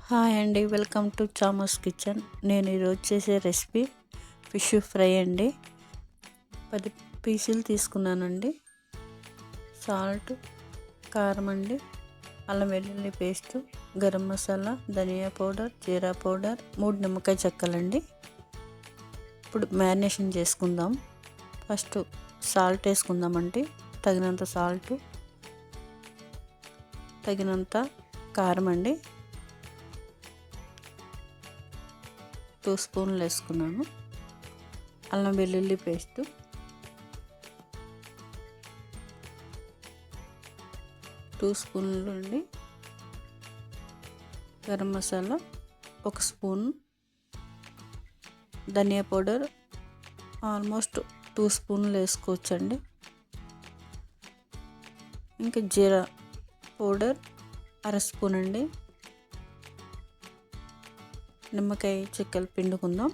Hi అండి, welcome to చామోస్ kitchen. నేను ఈరోజు చేసే రెసిపీ ఫిష్ ఫ్రై అండి. 10 పీసులు తీసుకున్నానండి. సాల్ట్, కారం అండి, అల్లం వెల్లుల్లి పేస్టు, గరం మసాలా, ధనియా పౌడర్, జీరా పౌడర్, 3 నిమ్మకాయ చెక్కలండి. ఇప్పుడు మ్యారినేషన్ చేసుకుందాం. ఫస్ట్ సాల్ట్ వేసుకుందామండి. తగినంత సాల్ట్, తగినంత కారం అండి, 2 స్పూన్లు వేసుకున్నాను. అల్లం వెల్లుల్లి పేస్టు, 2 స్పూన్లు అండి. గరం మసాలా 1 స్పూన్, ధనియా పౌడర్ ఆల్మోస్ట్ 2 స్పూన్లు వేసుకోవచ్చండి. ఇంకా జీరా పౌడర్ 1/2 స్పూన్ అండి. నిమ్మకాయ చెక్కలు పిండుకుందాం.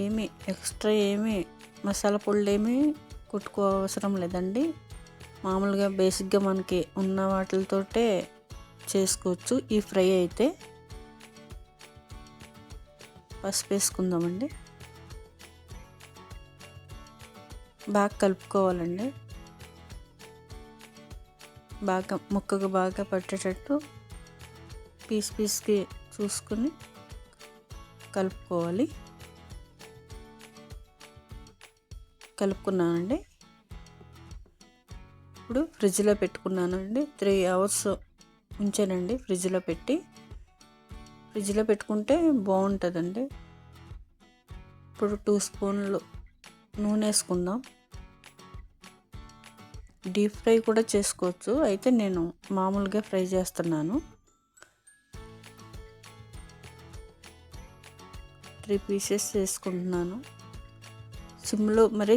ఏమీ ఎక్స్ట్రా మసాలా పొడులు ఏమీ కుట్టుకో అవసరం లేదండి. మామూలుగా బేసిక్గా మనకి ఉన్న వాటితోటే చేసుకోవచ్చు ఈ ఫ్రై అయితే. పసుపు వేసుకుందామండి. బాగా కలుపుకోవాలండి. ముక్కకు బాగా పట్టేటట్టు పీస్కి చూసుకుని కలుపుకోవాలి. కలుపుకున్నానండి. ఇప్పుడు ఫ్రిడ్జ్లో పెట్టుకున్నానండి. 3 అవర్స్ ఉంచానండి ఫ్రిడ్జ్లో పెట్టుకుంటే బాగుంటుందండి. ఇప్పుడు 2 స్పూన్లు నూనె వేసుకుందాం. డీప్ ఫ్రై కూడా చేసుకోవచ్చు, అయితే నేను మామూలుగా ఫ్రై చేస్తున్నాను. 3 పీసెస్ వేసుకుంటున్నాను.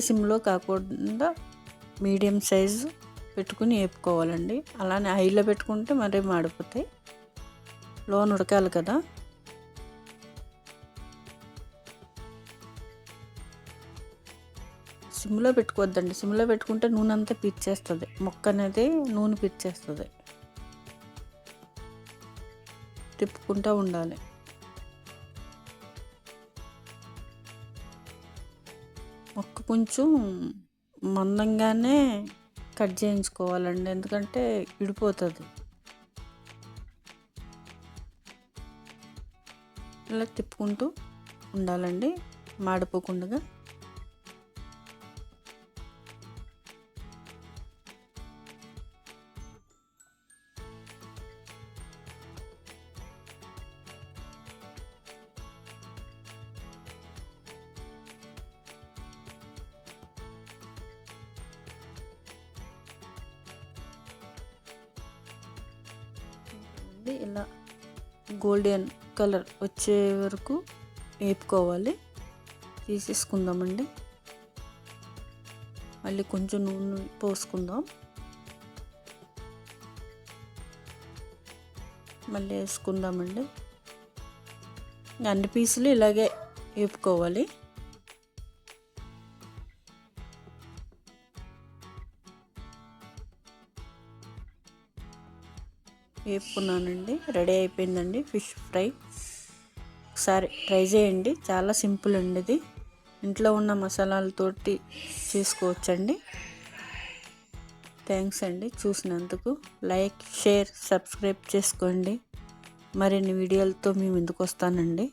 సిమ్లో కాకుండా మీడియం సైజు పెట్టుకుని వేపుకోవాలండి. అలానే హైలో పెట్టుకుంటే మరీ మాడిపోతాయి. లోన్ ఉడకాలి కదా. సిమ్లో పెట్టుకోవద్దండి. సిమ్లో పెట్టుకుంటే నూనె అంతా పీల్చేస్తుంది. మొక్క అనేది నూనె పీల్చేస్తుంది. తిప్పుకుంటూ ఉండాలి. మొక్క కొంచెం మందంగానే కట్ చేయించుకోవాలండి, ఎందుకంటే విడిపోతుంది. ఇలా తిప్పుకుంటూ ఉండాలండి మాడిపోకుండా. ఇలా గోల్డెన్ కలర్ వచ్చే వరకు వేపుకోవాలి. తీసేసుకుందామండి. మళ్ళీ కొంచెం నూనె పోసుకుందాం. మళ్ళీ వేసుకుందామండి. అన్ని పీసులు ఇలాగే వేపుకోవాలి. వేపుకున్నానండి. రెడీ అయిపోయిందండి ఫిష్ ఫ్రై. ఒకసారి ట్రై చేయండి. చాలా సింపుల్ అండి ఇది. ఇంట్లో ఉన్న మసాలాలతోటి చేసుకోవచ్చండి. థ్యాంక్స్ అండి చూసినందుకు. లైక్, షేర్, సబ్స్క్రైబ్ చేసుకోండి. మరిన్ని వీడియోలతో మీ ముందుకు వస్తానండి.